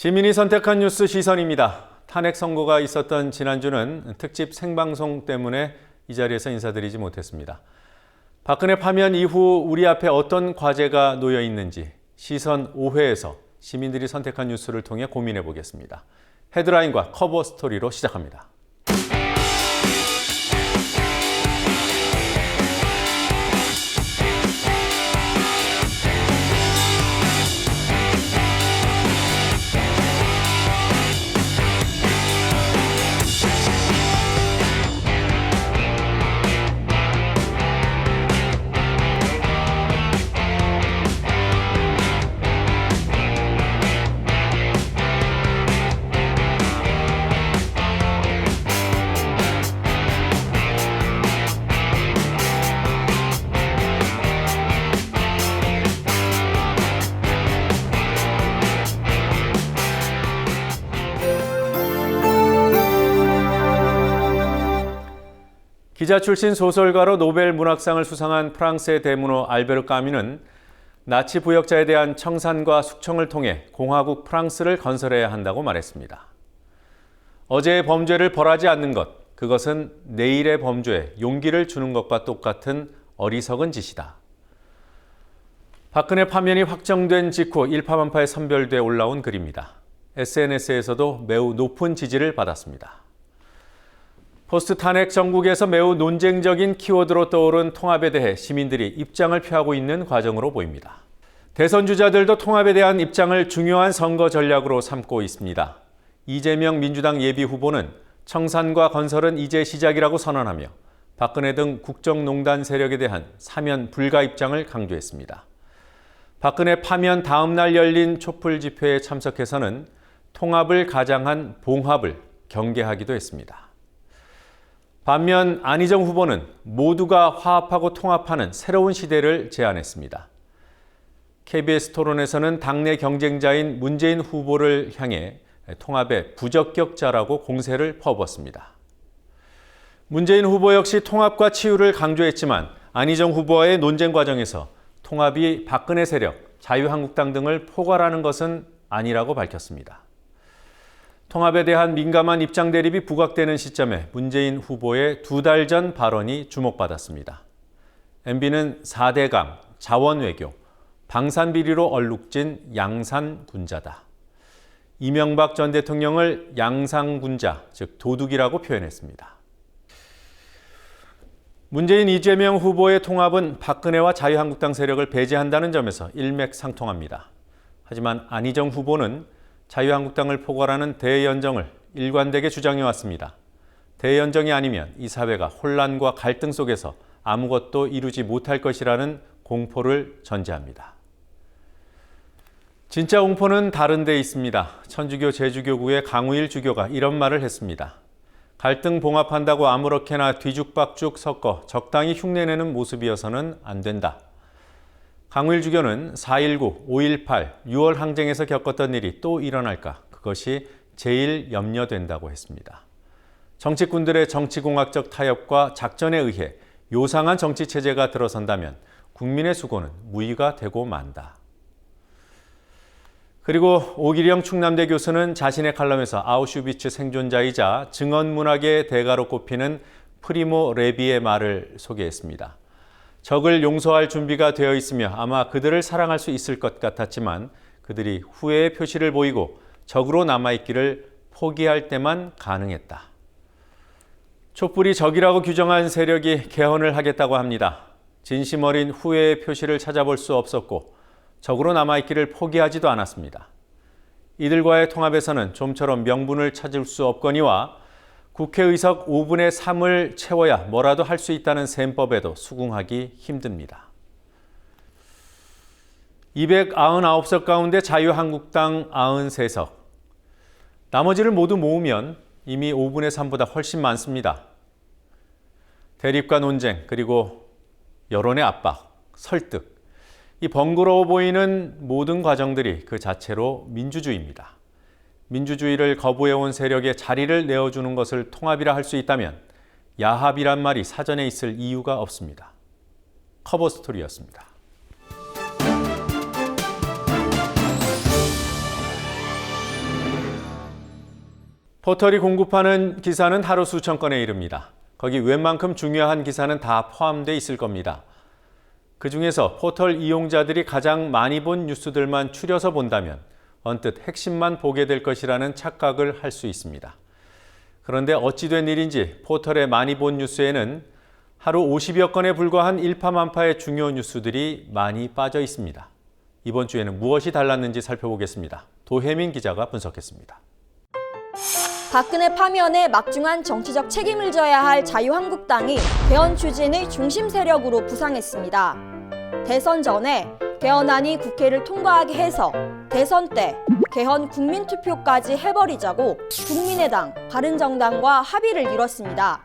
시민이 선택한 뉴스 시선입니다. 탄핵 선고가 있었던 지난주는 특집 생방송 때문에 이 자리에서 인사드리지 못했습니다. 박근혜 파면 이후 우리 앞에 어떤 과제가 놓여 있는지 시선 5회에서 시민들이 선택한 뉴스를 통해 고민해 보겠습니다. 헤드라인과 커버 스토리로 시작합니다. 기자 출신 소설가로 노벨 문학상을 수상한 프랑스의 대문호 알베르 까뮈는 나치 부역자에 대한 청산과 숙청을 통해 공화국 프랑스를 건설해야 한다고 말했습니다. 어제의 범죄를 벌하지 않는 것, 그것은 내일의 범죄에 용기를 주는 것과 똑같은 어리석은 짓이다. 박근혜 파면이 확정된 직후 일파만파에 선별돼 올라온 글입니다. SNS에서도 매우 높은 지지를 받았습니다. 포스트 탄핵 정국에서 매우 논쟁적인 키워드로 떠오른 통합에 대해 시민들이 입장을 표하고 있는 과정으로 보입니다. 대선 주자들도 통합에 대한 입장을 중요한 선거 전략으로 삼고 있습니다. 이재명 민주당 예비후보는 청산과 건설은 이제 시작이라고 선언하며 박근혜 등 국정농단 세력에 대한 사면 불가 입장을 강조했습니다. 박근혜 파면 다음 날 열린 촛불 집회에 참석해서는 통합을 가장한 봉합을 경계하기도 했습니다. 반면 안희정 후보는 모두가 화합하고 통합하는 새로운 시대를 제안했습니다. KBS 토론에서는 당내 경쟁자인 문재인 후보를 향해 통합의 부적격자라고 공세를 퍼부었습니다. 문재인 후보 역시 통합과 치유를 강조했지만 안희정 후보와의 논쟁 과정에서 통합이 박근혜 세력, 자유한국당 등을 포괄하는 것은 아니라고 밝혔습니다. 통합에 대한 민감한 입장 대립이 부각되는 시점에 문재인 후보의 2달 전 발언이 주목받았습니다. MB는 4대강, 자원외교, 방산비리로 얼룩진 양산군자다. 이명박 전 대통령을 양상군자, 즉 도둑이라고 표현했습니다. 문재인 이재명 후보의 통합은 박근혜와 자유한국당 세력을 배제한다는 점에서 일맥상통합니다. 하지만 안희정 후보는 자유한국당을 포괄하는 대연정을 일관되게 주장해왔습니다. 대연정이 아니면 이 사회가 혼란과 갈등 속에서 아무것도 이루지 못할 것이라는 공포를 전제합니다. 진짜 공포는 다른 데 있습니다. 천주교 제주교구의 강우일 주교가 이런 말을 했습니다. 갈등 봉합한다고 아무렇게나 뒤죽박죽 섞어 적당히 흉내내는 모습이어서는 안 된다. 강우일 주교는 4.19, 5.18, 6월 항쟁에서 겪었던 일이 또 일어날까? 그것이 제일 염려된다고 했습니다. 정치꾼들의 정치공학적 타협과 작전에 의해 요상한 정치체제가 들어선다면 국민의 수고는 무의가 되고 만다. 그리고 오기령 충남대 교수는 자신의 칼럼에서 아우슈비츠 생존자이자 증언문학의 대가로 꼽히는 프리모 레비의 말을 소개했습니다. 적을 용서할 준비가 되어 있으며 아마 그들을 사랑할 수 있을 것 같았지만 그들이 후회의 표시를 보이고 적으로 남아있기를 포기할 때만 가능했다. 촛불이 적이라고 규정한 세력이 개헌을 하겠다고 합니다. 진심 어린 후회의 표시를 찾아볼 수 없었고 적으로 남아있기를 포기하지도 않았습니다. 이들과의 통합에서는 좀처럼 명분을 찾을 수 없거니와 국회의석 5분의 3을 채워야 뭐라도 할 수 있다는 셈법에도 수긍하기 힘듭니다. 299석 가운데 자유한국당 93석. 나머지를 모두 모으면 이미 5분의 3보다 훨씬 많습니다. 대립과 논쟁, 그리고 여론의 압박, 설득. 이 번거로워 보이는 모든 과정들이 그 자체로 민주주의입니다. 민주주의를 거부해온 세력에 자리를 내어주는 것을 통합이라 할 수 있다면 야합이란 말이 사전에 있을 이유가 없습니다. 커버 스토리였습니다. 포털이 공급하는 기사는 하루 수천 건에 이릅니다. 거기 웬만큼 중요한 기사는 다 포함되어 있을 겁니다. 그중에서 포털 이용자들이 가장 많이 본 뉴스들만 추려서 본다면 언뜻 핵심만 보게 될 것이라는 착각을 할 수 있습니다. 그런데 어찌된 일인지 포털에 많이 본 뉴스에는 하루 50여 건에 불과한 일파만파의 중요 뉴스들이 많이 빠져 있습니다. 이번 주에는 무엇이 달랐는지 살펴보겠습니다. 도혜민 기자가 분석했습니다. 박근혜 파면에 막중한 정치적 책임을 져야 할 자유한국당이 개헌 추진의 중심 세력으로 부상했습니다. 대선 전에 개헌안이 국회를 통과하게 해서 대선 때 개헌 국민투표까지 해버리자고 국민의당, 바른정당과 합의를 이뤘습니다.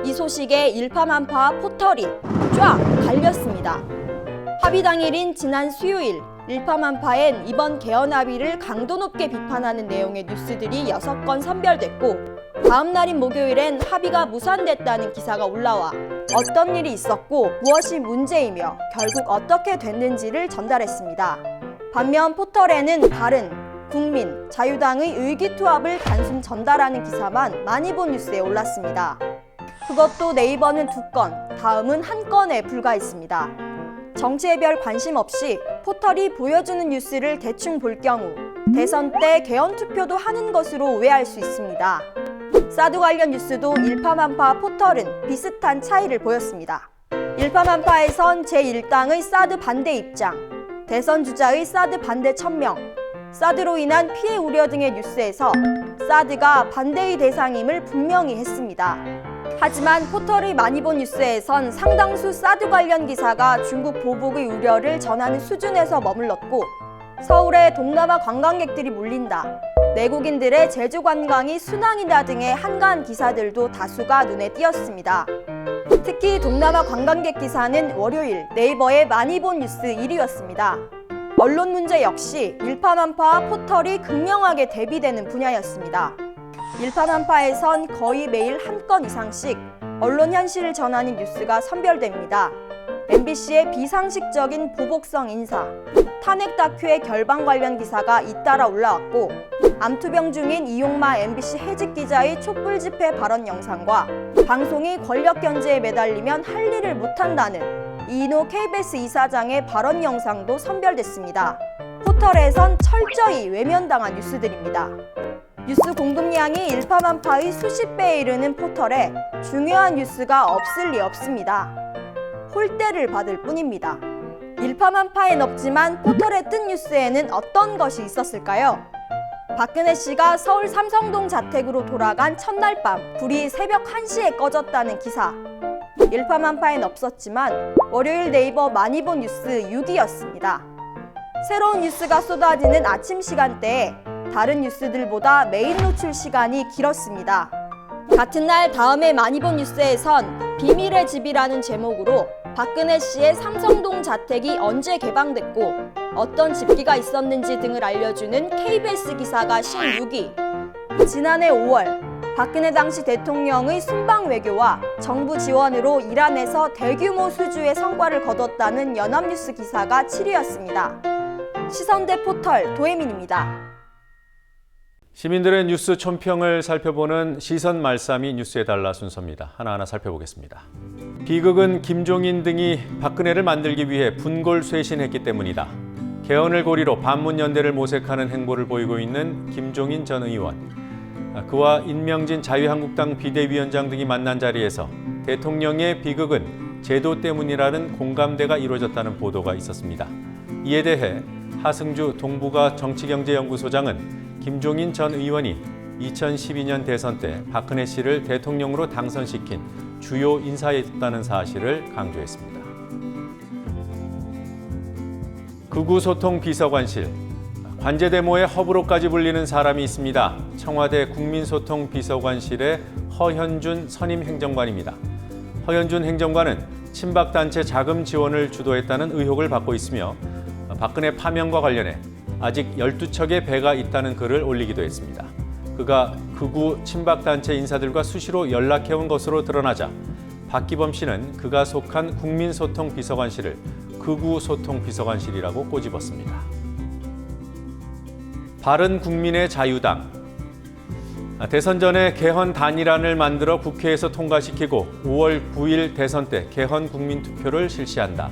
이 소식에 일파만파 포털이 쫙 갈렸습니다. 합의 당일인 지난 수요일 일파만파엔 이번 개헌 합의를 강도 높게 비판하는 내용의 뉴스들이 6건 선별됐고 다음 날인 목요일엔 합의가 무산됐다는 기사가 올라와 어떤 일이 있었고 무엇이 문제이며 결국 어떻게 됐는지를 전달했습니다. 반면 포털에는 바른, 국민, 자유당의 의기투합을 단순 전달하는 기사만 많이 본 뉴스에 올랐습니다. 그것도 네이버는 2건, 다음은 1건에 불과했습니다. 정치에 별 관심 없이 포털이 보여주는 뉴스를 대충 볼 경우 대선 때 개헌 투표도 하는 것으로 오해할 수 있습니다. 사드 관련 뉴스도 일파만파 포털은 비슷한 차이를 보였습니다. 일파만파에선 제1당의 사드 반대 입장, 대선 주자의 사드 반대 천명, 사드로 인한 피해 우려 등의 뉴스에서 사드가 반대의 대상임을 분명히 했습니다. 하지만 포털의 많이 본 뉴스에선 상당수 사드 관련 기사가 중국 보복의 우려를 전하는 수준에서 머물렀고 서울에 동남아 관광객들이 몰린다, 내국인들의 제주 관광이 순항이다 등의 한가한 기사들도 다수가 눈에 띄었습니다. 특히 동남아 관광객 기사는 월요일 네이버의 많이 본 뉴스 1위였습니다. 언론 문제 역시 일파만파와 포털이 극명하게 대비되는 분야였습니다. 일파만파에선 거의 매일 1건 이상씩 언론 현실을 전하는 뉴스가 선별됩니다. MBC의 비상식적인 보복성 인사, 탄핵 다큐의 결방 관련 기사가 잇따라 올라왔고 암투병 중인 이용마 MBC 해직 기자의 촛불 집회 발언 영상과 방송이 권력 견제에 매달리면 할 일을 못한다는 이인호 KBS 이사장의 발언 영상도 선별됐습니다. 포털에선 철저히 외면당한 뉴스들입니다. 뉴스 공급량이 일파만파의 수십 배에 이르는 포털에 중요한 뉴스가 없을 리 없습니다. 홀대를 받을 뿐입니다. 일파만파엔 없지만 포털에 뜬 뉴스에는 어떤 것이 있었을까요? 박근혜 씨가 서울 삼성동 자택으로 돌아간 첫날 밤 불이 새벽 1시에 꺼졌다는 기사. 일파만파엔 없었지만 월요일 네이버 많이 본 뉴스 6위였습니다. 새로운 뉴스가 쏟아지는 아침 시간대에 다른 뉴스들보다 메인 노출 시간이 길었습니다. 같은 날 다음에 많이 본 뉴스에선 비밀의 집이라는 제목으로 박근혜 씨의 삼성동 자택이 언제 개방됐고 어떤 집기가 있었는지 등을 알려주는 KBS 기사가 16위. 지난해 5월 박근혜 당시 대통령의 순방 외교와 정부 지원으로 이란에서 대규모 수주의 성과를 거뒀다는 연합뉴스 기사가 7위였습니다. 시선대 포털 도혜민입니다. 시민들의 뉴스 촌평을 살펴보는 시선 말싸미 뉴스에 달라 순서입니다. 하나하나 살펴보겠습니다. 비극은 김종인 등이 박근혜를 만들기 위해 분골쇄신했기 때문이다. 개헌을 고리로 반문연대를 모색하는 행보를 보이고 있는 김종인 전 의원. 그와 인명진 자유한국당 비대위원장 등이 만난 자리에서 대통령의 비극은 제도 때문이라는 공감대가 이루어졌다는 보도가 있었습니다. 이에 대해 하승주 동북아 정치경제연구소장은 김종인 전 의원이 2012년 대선 때 박근혜 씨를 대통령으로 당선시킨 주요 인사였다는 사실을 강조했습니다. 극우소통비서관실, 관제대모의 허브로까지 불리는 사람이 있습니다. 청와대 국민소통비서관실의 허현준 선임행정관입니다. 허현준 행정관은 친박단체 자금 지원을 주도했다는 의혹을 받고 있으며 박근혜 파면과 관련해 아직 12척의 배가 있다는 글을 올리기도 했습니다. 그가 극우 친박단체 인사들과 수시로 연락해온 것으로 드러나자 박기범 씨는 그가 속한 국민소통비서관실을 극우소통비서관실이라고 꼬집었습니다. 바른국민의 자유당. 대선 전에 개헌 단일안을 만들어 국회에서 통과시키고 5월 9일 대선 때 개헌 국민투표를 실시한다.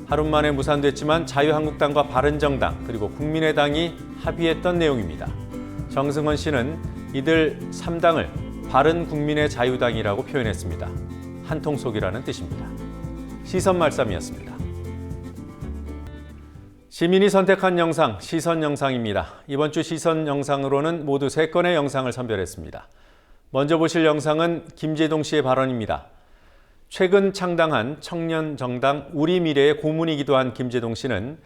하루 만에 무산됐지만 자유한국당과 바른정당 그리고 국민의당이 합의했던 내용입니다. 정승원 씨는 이들 3당을 바른국민의 자유당이라고 표현했습니다. 한통속이라는 뜻입니다. 시선 말씀이었습니다. 시민이 선택한 영상, 시선 영상입니다. 이번 주 시선 영상으로는 모두 3건의 영상을 선별했습니다. 먼저 보실 영상은 김제동 씨의 발언입니다. 최근 창당한 청년정당 우리미래의 고문이기도 한 김제동 씨는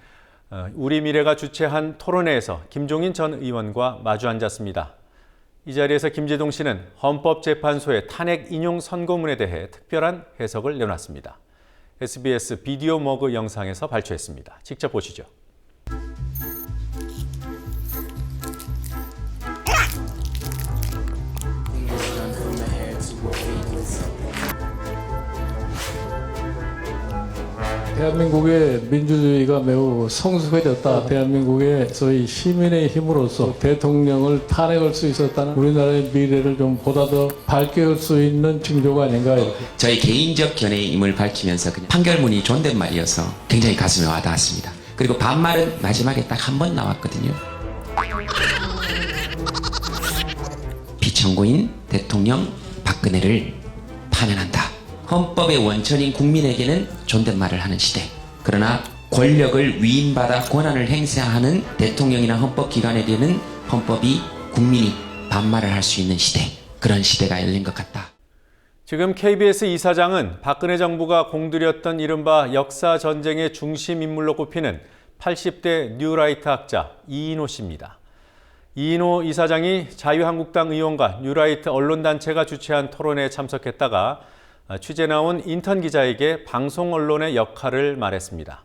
우리미래가 주최한 토론회에서 김종인 전 의원과 마주 앉았습니다. 이 자리에서 김제동 씨는 헌법재판소의 탄핵 인용 선고문에 대해 특별한 해석을 내놨습니다. SBS 비디오 머그 영상에서 발췌했습니다. 직접 보시죠. 대한민국의 민주주의가 매우 성숙해졌다. 대한민국의 소위 시민의 힘으로써 대통령을 탄핵할 수 있었다는 우리나라의 미래를 좀 보다 더 밝게 할 수 있는 징조가 아닌가. 저희 개인적 견해임을 밝히면서 그냥 판결문이 존댓말이어서 굉장히 가슴에 와닿았습니다. 그리고 반말은 마지막에 딱 한 번 나왔거든요. 비청구인 대통령 박근혜를 파면한다. 헌법의 원천인 국민에게는 존댓말을 하는 시대. 그러나 권력을 위임받아 권한을 행사하는 대통령이나 헌법기관에게는 헌법이 국민이 반말을 할 수 있는 시대. 그런 시대가 열린 것 같다. 지금 KBS 이사장은 박근혜 정부가 공들였던 이른바 역사 전쟁의 중심 인물로 꼽히는 80대 뉴라이트 학자 이인호 씨입니다. 이인호 이사장이 자유한국당 의원과 뉴라이트 언론단체가 주최한 토론회에 참석했다가 취재 나온 인턴 기자에게 방송 언론의 역할을 말했습니다.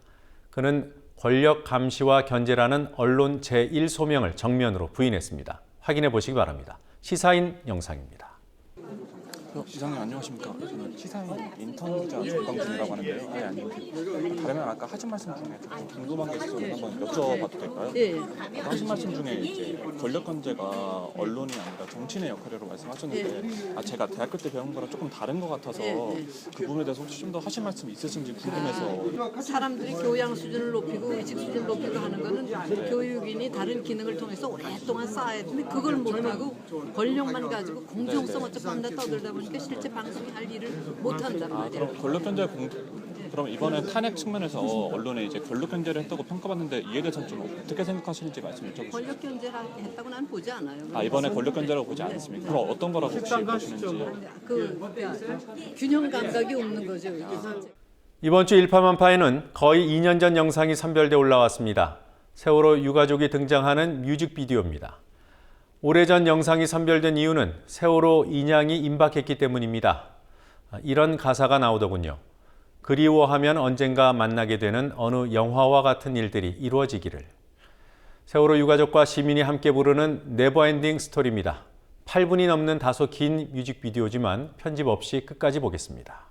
그는 권력 감시와 견제라는 언론 제1소명을 정면으로 부인했습니다. 확인해 보시기 바랍니다. 시사인 영상입니다. 이사님 안녕하십니까? 저는 시사인 인턴 기자 조광준이라고 하는데요. 네, 안녕하세요. 다름이 아까 하신 말씀 중에 조금 궁금한 게 있어서 한번 여쭤봐도 될까요? 예. 아까 하신 말씀 중에 이제 권력 견제가 언론이 아니라 정치인의 역할이라고 말씀하셨는데 제가 대학교 때 배운 거랑 조금 다른 것 같아서 그 부분에 대해서 혹시 좀 더 하신 말씀 있으신지 궁금해서. 사람들이 교양 수준을 높이고 의식 수준을 높이고 하는 거는 교육인이 다른 기능을 통해서 오랫동안 쌓아야 되는데 그걸 못하고 권력만 가지고 공정성 어쩌고 한다 떠들다 보니까 실제 방송이 할 일을 못한단 말이에요. 그럼 권력 견제 그럼 이번에 탄핵 측면에서 언론에 이제 권력 견제를 했다고 평가받는데 이에 대해서는 좀 어떻게 생각하시는지 말씀 여쭤보시죠. 권력 견제를 했다고 난 보지 않아요. 이번에 권력 견제라고 보지 않습니까? 그럼 어떤 거라고 혹시 보시는지. 균형 감각이 없는 거죠. 이게. 이번 주 일파만파에는 거의 2년 전 영상이 선별돼 올라왔습니다. 세월호 유가족이 등장하는 뮤직비디오입니다. 오래전 영상이 선별된 이유는 세월호 인양이 임박했기 때문입니다. 이런 가사가 나오더군요. 그리워하면 언젠가 만나게 되는 어느 영화와 같은 일들이 이루어지기를. 세월호 유가족과 시민이 함께 부르는 네버엔딩 스토리입니다. 8분이 넘는 다소 긴 뮤직비디오지만 편집 없이 끝까지 보겠습니다.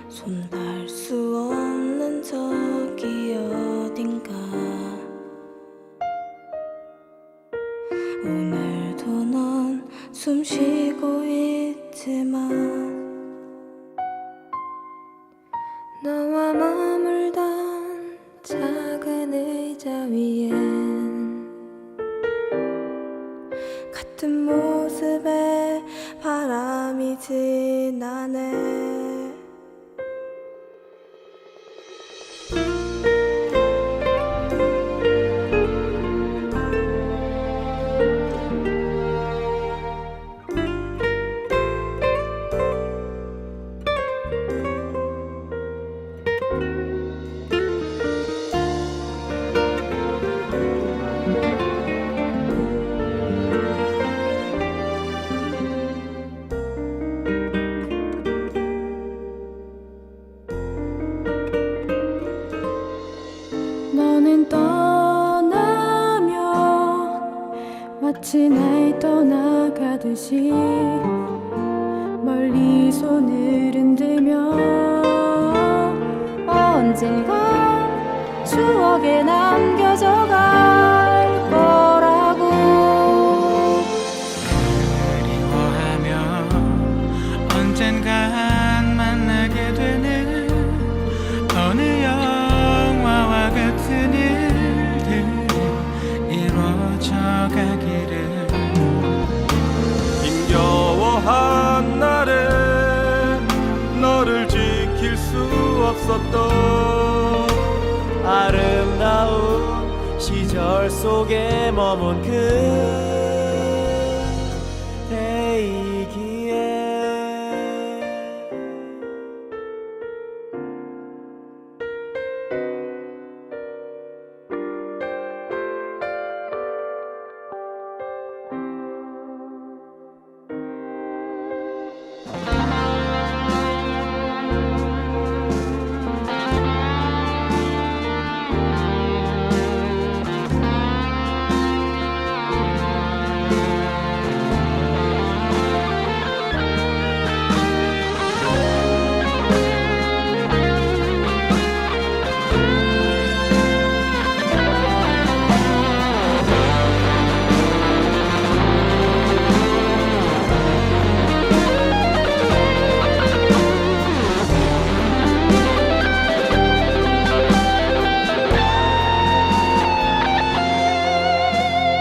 손닿을 수 없는 저기 어딘가 오늘도 넌 숨쉬고 있지만 너와 머물던 작은 의자 위엔 같은 모습에 바람이 지나네. 마치 날 떠나가듯이 멀리 손을 흔들며 언젠가 추억에 남겨져 갈 거라고. 그리워하며 언젠간 만나게 되는 어느 영화와 같은 일들이 이루어져 가기를. 힘겨워한 날에 너를 지킬 수 없었던 아름다운 시절 속에 머문 그대이기에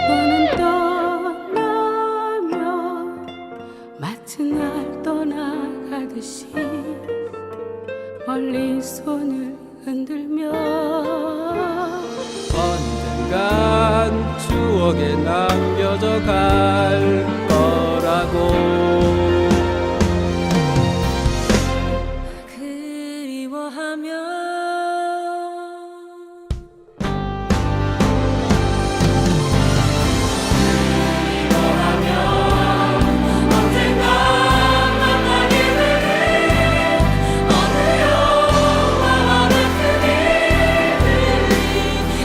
너는 떠나며 마치 날 떠나가듯이 멀리 손을 흔들며 언젠간 추억에 남겨져 갈 거라고. 그리워하며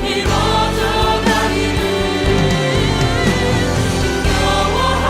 이루어져 가기를. 힘겨워한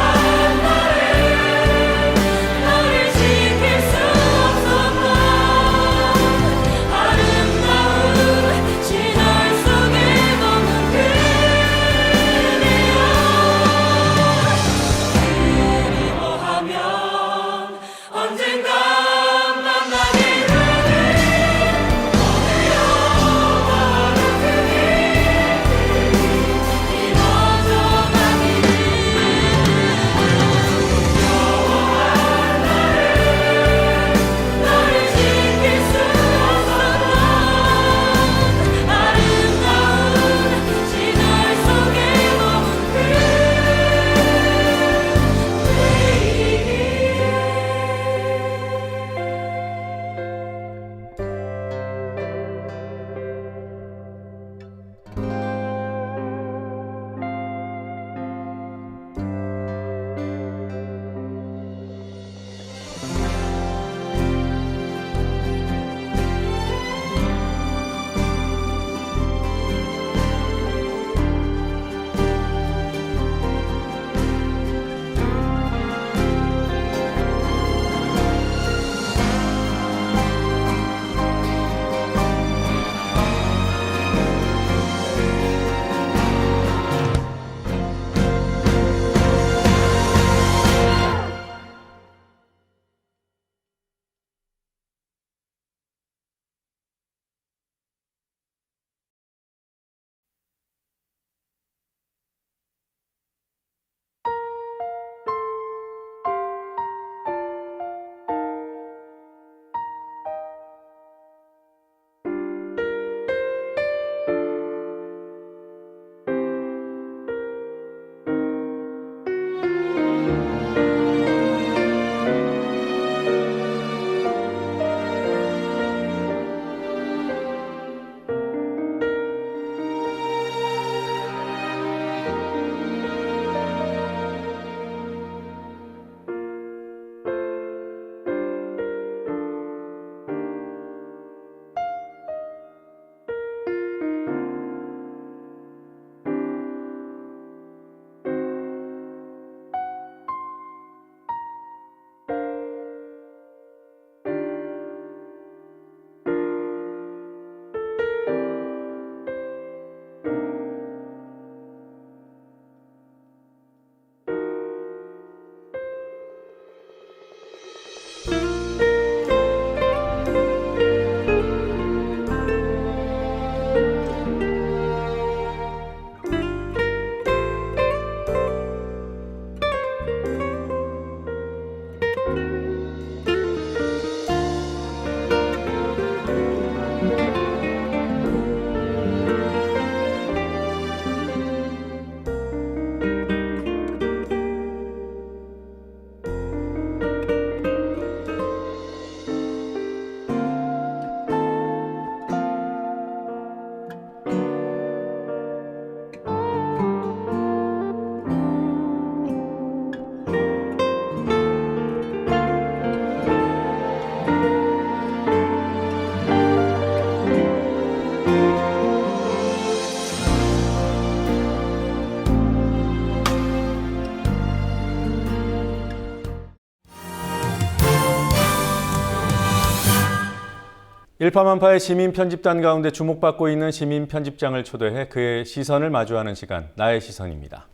일파만파의 시민 편집단 가운데 주목받고 있는 시민 편집장을 초대해 그의 시선을 마주하는 시간, 나의 시선입니다.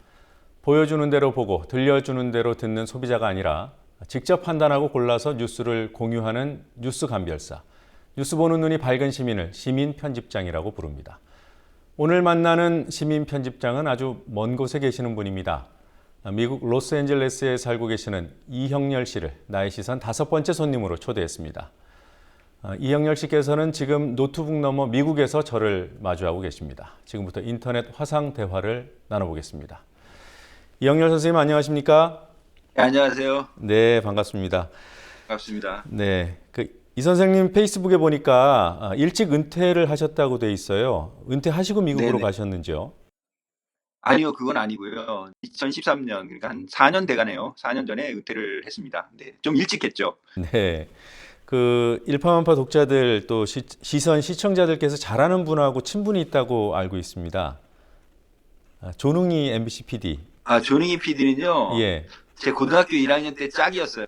보여주는 대로 보고 들려주는 대로 듣는 소비자가 아니라 직접 판단하고 골라서 뉴스를 공유하는 뉴스 감별사, 뉴스 보는 눈이 밝은 시민을 시민 편집장이라고 부릅니다. 오늘 만나는 시민 편집장은 아주 먼 곳에 계시는 분입니다. 미국 로스앤젤레스에 살고 계시는 이형렬 씨를 나의 시선 5번째 손님으로 초대했습니다. 이형렬 씨께서는 지금 노트북 너머 미국에서 저를 마주하고 계십니다. 지금부터 인터넷 화상 대화를 나눠보겠습니다. 이형렬 선생님 안녕하십니까? 네, 안녕하세요. 네, 반갑습니다. 반갑습니다. 네, 이 선생님 페이스북에 보니까 일찍 은퇴를 하셨다고 돼 있어요. 은퇴하시고 미국으로 네네. 가셨는지요? 아니요, 그건 아니고요. 2013년, 그러니까 한 4년 돼가네요. 4년 전에 은퇴를 했습니다. 네, 좀 일찍 했죠. 네. 일파만파 독자들 또 시선 시청자들께서 잘 아는 분하고 친분이 있다고 알고 있습니다. 조능희 MBC PD. 조능희 PD는요. 예. 제 고등학교 1학년 때 짝이었어요.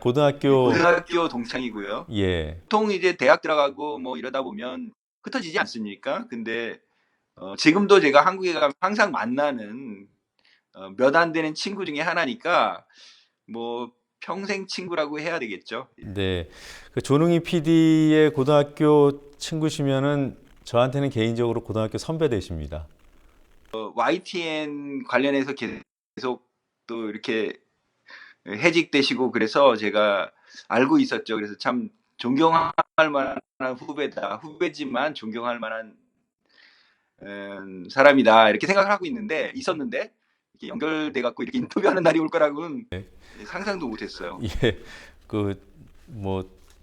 고등학교 동창이고요. 예. 보통 이제 대학 들어가고 뭐 이러다 보면 흩어지지 않습니까? 근데 지금도 제가 한국에 가면 항상 만나는 몇 안 되는 친구 중에 하나니까 뭐 평생 친구라고 해야 되겠죠. 네. 조능희 PD의 고등학교 친구시면은 저한테는 개인적으로 고등학교 선배 되십니다. YTN 관련해서 계속 또 이렇게 해직되시고 그래서 제가 알고 있었죠. 그래서 참 존경할 만한 후배지만 존경할 만한 사람이다 이렇게 생각을 하고 있었는데 이렇게 연결돼 갖고 이렇게 인터뷰하는 날이 올 거라고는 상상도 못했어요. 예,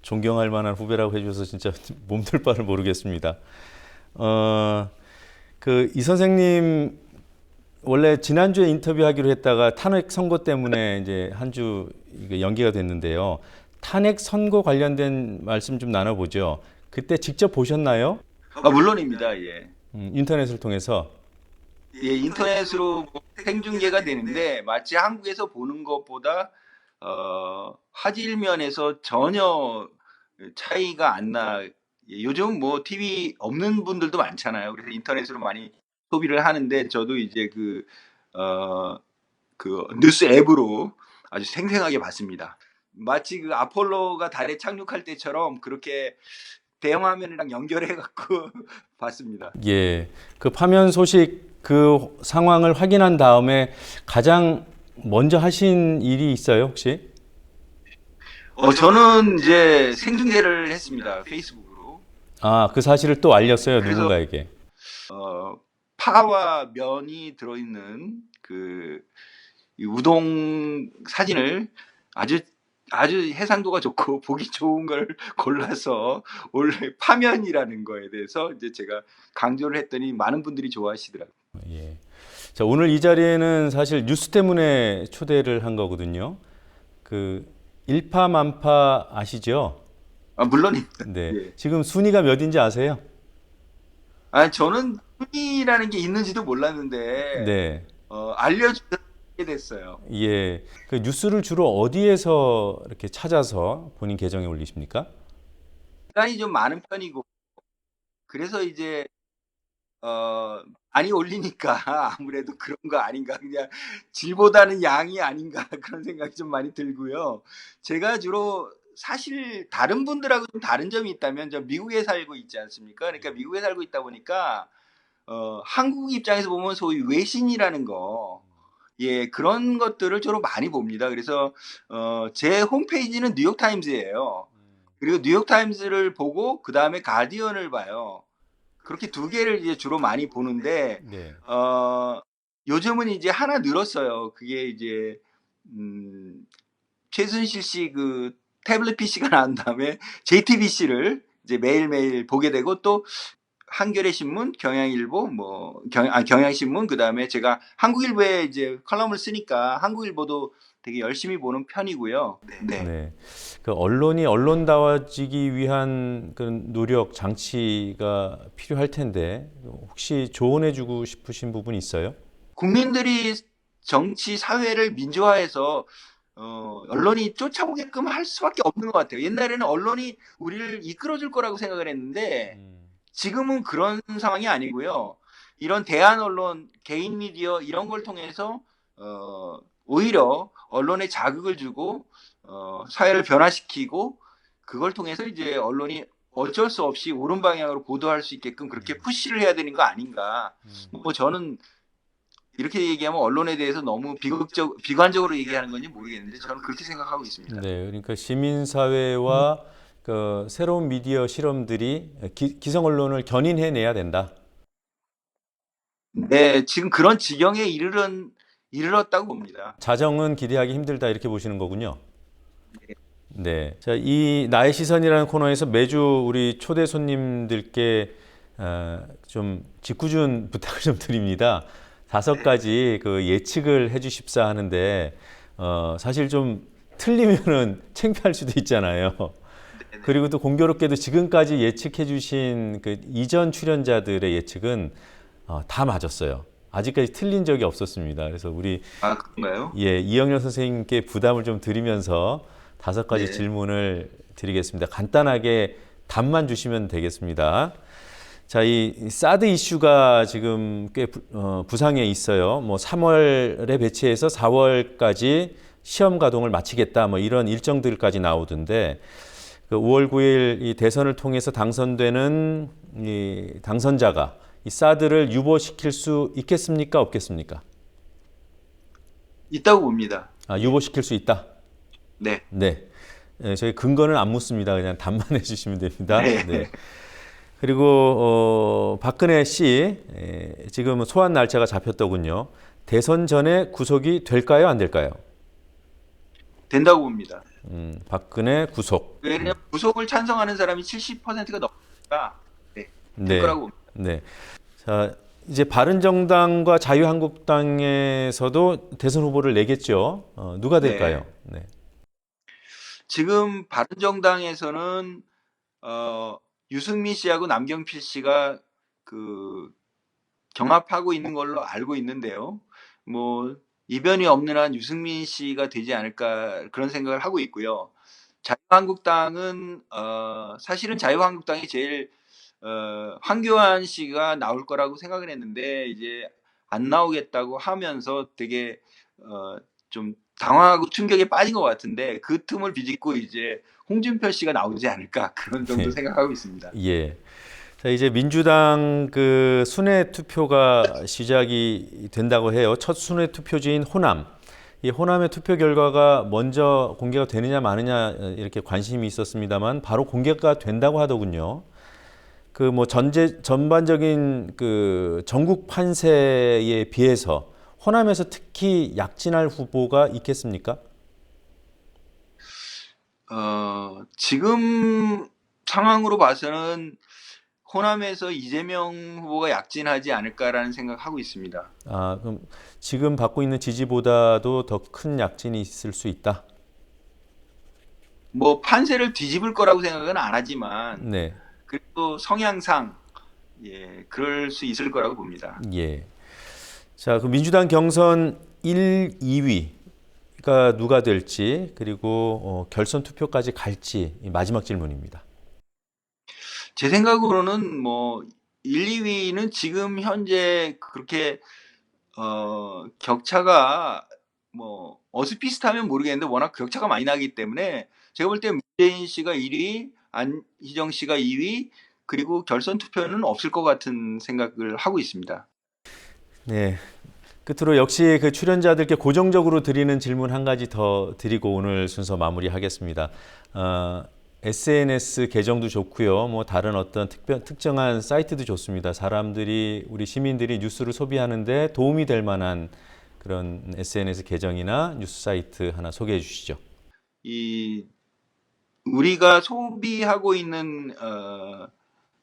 존경할 만한 후배라고 해주셔서 진짜 몸둘 바를 모르겠습니다. 이 선생님 원래 지난주에 인터뷰하기로 했다가 탄핵 선고 때문에 이제 한 주 연기가 됐는데요. 탄핵 선고 관련된 말씀 좀 나눠보죠. 그때 직접 보셨나요? 물론입니다. 예. 인터넷을 통해서. 예, 인터넷으로 생중계가 되는데 마치 한국에서 보는 것보다 화질면에서 전혀 차이가 안 나. 요즘 뭐 TV 없는 분들도 많잖아요. 그래서 인터넷으로 많이 소비를 하는데 저도 이제 뉴스 앱으로 아주 생생하게 봤습니다. 마치 아폴로가 달에 착륙할 때처럼 그렇게 대형화면이랑 연결해 갖고 봤습니다. 예, 파면 소식 상황을 확인한 다음에 가장 먼저 하신 일이 있어요, 혹시? 저는 이제 생중계를 했습니다. 페이스북으로. 그 사실을 또 알렸어요, 그래서, 누군가에게. 파와 면이 들어있는 이 우동 사진을 아주 해상도가 좋고 보기 좋은 걸 골라서 원래 파면이라는 거에 대해서 이제 제가 강조를 했더니 많은 분들이 좋아하시더라고요. 예. 자, 오늘 이 자리에는 사실 뉴스 때문에 초대를 한 거거든요. 일파만파 아시죠? 물론입니다. 네. 예. 지금 순위가 몇인지 아세요? 저는 순위라는 게 있는지도 몰랐는데 네. 알려주게 됐어요. 예. 뉴스를 주로 어디에서 이렇게 찾아서 본인 계정에 올리십니까? 시간이 좀 많은 편이고 그래서 이제 많이 올리니까 아무래도 그런 거 아닌가, 그냥 질보다는 양이 아닌가 그런 생각이 좀 많이 들고요. 제가 주로 사실 다른 분들하고 좀 다른 점이 있다면 저 미국에 살고 있지 않습니까? 그러니까 미국에 살고 있다 보니까 한국 입장에서 보면 소위 외신이라는 거, 예, 그런 것들을 주로 많이 봅니다. 그래서 제 홈페이지는 뉴욕타임즈예요. 그리고 뉴욕타임즈를 보고 그 다음에 가디언을 봐요. 그렇게 두 개를 이제 주로 많이 보는데 네. 요즘은 이제 하나 늘었어요. 그게 이제 최순실 씨 태블릿 PC가 나온 다음에 JTBC를 이제 매일매일 보게 되고 또 한겨레 신문, 경향일보, 경향신문, 그 다음에 제가 한국일보에 이제 칼럼을 쓰니까 한국일보도 되게 열심히 보는 편이고요. 네. 네. 언론이 언론다워지기 위한 그런 노력, 장치가 필요할 텐데 혹시 조언해주고 싶으신 부분이 있어요? 국민들이 정치, 사회를 민주화해서 언론이 쫓아오게끔 할 수밖에 없는 것 같아요. 옛날에는 언론이 우리를 이끌어줄 거라고 생각을 했는데 지금은 그런 상황이 아니고요. 이런 대한 언론, 개인 미디어 이런 걸 통해서 오히려 언론에 자극을 주고 사회를 변화시키고 그걸 통해서 이제 언론이 어쩔 수 없이 옳은 방향으로 보도할 수 있게끔 그렇게 푸시를 해야 되는 거 아닌가. 뭐 저는 이렇게 얘기하면 언론에 대해서 너무 비관적으로 얘기하는 건지 모르겠는데 저는 그렇게 생각하고 있습니다. 네, 그러니까 시민사회와 그 새로운 미디어 실험들이 기성 언론을 견인해내야 된다. 네, 지금 그런 지경에 이르렀다고 봅니다. 자정은 기대하기 힘들다 이렇게 보시는 거군요. 네. 자, 이 나의 시선이라는 코너에서 매주 우리 초대 손님들께 좀 짓궂은 부탁을 좀 드립니다. 5가지 그 예측을 해주십사 하는데 사실 좀 틀리면은 창피할 수도 있잖아요. 그리고 또 공교롭게도 지금까지 예측해주신 그 이전 출연자들의 예측은 다 맞았어요. 아직까지 틀린 적이 없었습니다. 그래서 우리 그런가요? 이영렬 선생님께 부담을 좀 드리면서 5가지 질문을 드리겠습니다. 간단하게 답만 주시면 되겠습니다. 자, 이 사드 이슈가 지금 꽤 부상해 있어요. 뭐 3월에 배치해서 4월까지 시험 가동을 마치겠다. 뭐 이런 일정들까지 나오던데 그 5월 9일 이 대선을 통해서 당선되는 이 당선자가 이 사드를 유보시킬 수 있겠습니까? 없겠습니까? 있다고 봅니다. 유보시킬 수 있다. 네. 네. 저희 근거는 안 묻습니다. 그냥 답만 해주시면 됩니다. 네. 네. 그리고 박근혜 씨 지금 소환 날짜가 잡혔더군요. 대선 전에 구속이 될까요? 안 될까요? 된다고 봅니다. 박근혜 구속. 왜냐하면 구속을 찬성하는 사람이 70%가 넘으니까 될 네. 거라고 봅니다. 네. 자, 이제 바른정당과 자유한국당에서도 대선 후보를 내겠죠. 누가 될까요? 네. 지금 바른정당에서는 유승민 씨하고 남경필 씨가 그 경합하고 있는 걸로 알고 있는데요. 뭐 이변이 없는 한 유승민 씨가 되지 않을까 그런 생각을 하고 있고요. 자유한국당은 사실은 자유한국당이 제일 황교안 씨가 나올 거라고 생각을 했는데 이제 안 나오겠다고 하면서 되게 좀 당황하고 충격에 빠진 것 같은데 그 틈을 비집고 이제 홍준표 씨가 나오지 않을까 그런 정도 네. 생각하고 있습니다. 예. 자, 이제 민주당 그 순회 투표가 시작이 된다고 해요. 첫 순회 투표지인 호남. 이 호남의 투표 결과가 먼저 공개가 되느냐 마느냐 이렇게 관심이 있었습니다만 바로 공개가 된다고 하더군요. 그 뭐 전반적인 그 전국 판세에 비해서 호남에서 특히 약진할 후보가 있겠습니까? 지금 상황으로 봐서는 호남에서 이재명 후보가 약진하지 않을까라는 생각하고 있습니다. 그럼 지금 받고 있는 지지보다도 더 큰 약진이 있을 수 있다? 뭐 판세를 뒤집을 거라고 생각은 안 하지만 네. 그래도 성향상 그럴 수 있을 거라고 봅니다. 예. 자, 그 민주당 경선 1, 2위가 누가 될지 그리고 결선 투표까지 갈지 이 마지막 질문입니다. 제 생각으로는 뭐 1, 2위는 지금 현재 그렇게 격차가 뭐 어스비슷하면 모르겠는데 워낙 격차가 많이 나기 때문에 제가 볼 때 문재인 씨가 1위, 안희정 씨가 2위 그리고 결선 투표는 없을 것 같은 생각을 하고 있습니다. 네. 끝으로 역시 그 출연자들께 고정적으로 드리는 질문 한 가지 더 드리고 오늘 순서 마무리하겠습니다. SNS 계정도 좋고요. 뭐 다른 어떤 특정한 사이트도 좋습니다. 사람들이 우리 시민들이 뉴스를 소비하는데 도움이 될 만한 그런 SNS 계정이나 뉴스 사이트 하나 소개해 주시죠. 우리가 소비하고 있는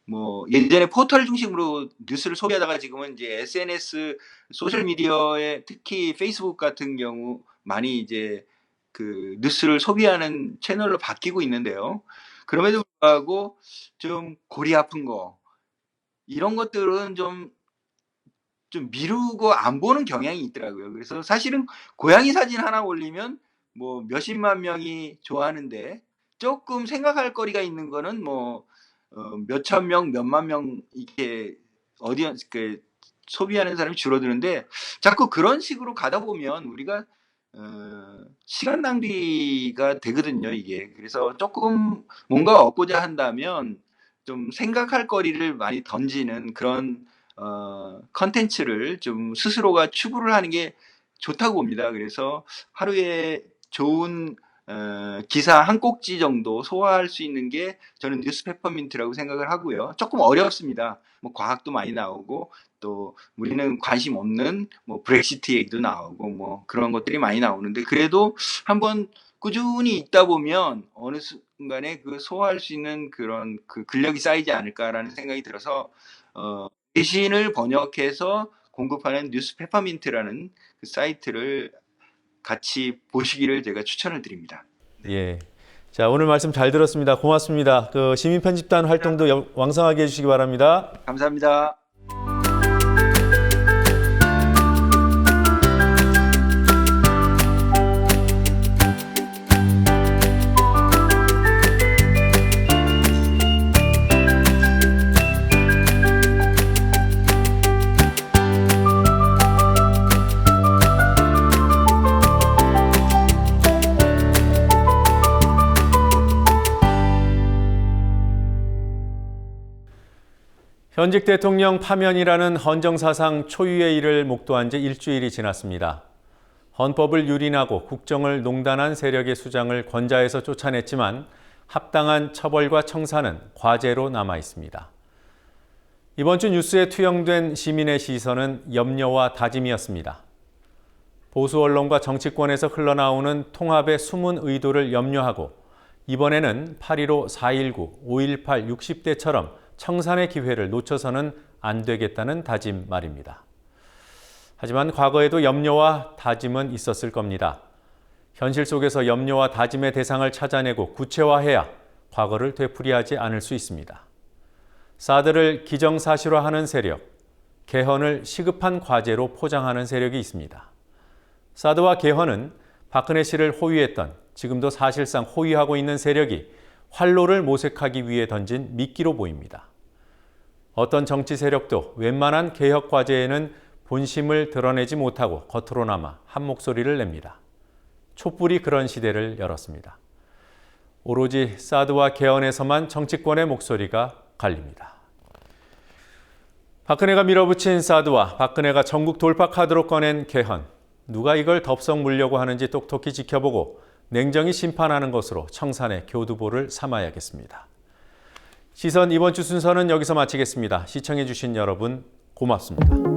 뭐 예전에 포털 중심으로 뉴스를 소비하다가 지금은 이제 SNS 소셜 미디어에 특히 페이스북 같은 경우 많이 이제 그 뉴스를 소비하는 채널로 바뀌고 있는데요. 그럼에도 불구하고 좀 골이 아픈 거 이런 것들은 좀 미루고 안 보는 경향이 있더라고요. 그래서 사실은 고양이 사진 하나 올리면 뭐 몇십만 명이 좋아하는데 조금 생각할 거리가 있는 거는 뭐 몇천 명, 몇만 명 이렇게 어디언스 그 소비하는 사람이 줄어드는데 자꾸 그런 식으로 가다 보면 우리가 시간 낭비가 되거든요, 이게. 그래서 조금 뭔가 얻고자 한다면 좀 생각할 거리를 많이 던지는 그런 컨텐츠를 좀 스스로가 추구를 하는 게 좋다고 봅니다. 그래서 하루에 좋은 기사 한 꼭지 정도 소화할 수 있는 게 저는 뉴스 페퍼민트라고 생각을 하고요. 조금 어렵습니다. 뭐 과학도 많이 나오고 또 우리는 관심 없는 뭐 브렉시트 얘기도 나오고 뭐 그런 것들이 많이 나오는데 그래도 한번 꾸준히 있다 보면 어느 순간에 그 소화할 수 있는 그런 그 근력이 쌓이지 않을까라는 생각이 들어서 대신을 번역해서 공급하는 뉴스 페퍼민트라는 그 사이트를 같이 보시기를 제가 추천을 드립니다. 예. 자, 오늘 말씀 잘 들었습니다. 고맙습니다. 그 시민 편집단 활동도 왕성하게 해주시기 바랍니다. 감사합니다. 현직 대통령 파면이라는 헌정사상 초유의 일을 목도한 지 일주일이 지났습니다. 헌법을 유린하고 국정을 농단한 세력의 수장을 권좌에서 쫓아냈지만 합당한 처벌과 청사는 과제로 남아 있습니다. 이번 주 뉴스에 투영된 시민의 시선은 염려와 다짐이었습니다. 보수 언론과 정치권에서 흘러나오는 통합의 숨은 의도를 염려하고 이번에는 8.15, 4.19, 5.18, 60대처럼 청산의 기회를 놓쳐서는 안 되겠다는 다짐 말입니다. 하지만 과거에도 염려와 다짐은 있었을 겁니다. 현실 속에서 염려와 다짐의 대상을 찾아내고 구체화해야 과거를 되풀이하지 않을 수 있습니다. 사드를 기정사실화하는 세력, 개헌을 시급한 과제로 포장하는 세력이 있습니다. 사드와 개헌은 박근혜 씨를 호위했던, 지금도 사실상 호위하고 있는 세력이 활로를 모색하기 위해 던진 미끼로 보입니다. 어떤 정치 세력도 웬만한 개혁 과제에는 본심을 드러내지 못하고 겉으로나마 한 목소리를 냅니다. 촛불이 그런 시대를 열었습니다. 오로지 사드와 개헌에서만 정치권의 목소리가 갈립니다. 박근혜가 밀어붙인 사드와 박근혜가 전국 돌파 카드로 꺼낸 개헌, 누가 이걸 덥석 물려고 하는지 똑똑히 지켜보고 냉정히 심판하는 것으로 청산의 교두보를 삼아야겠습니다. 시선 이번 주 순서는 여기서 마치겠습니다. 시청해주신 여러분 고맙습니다.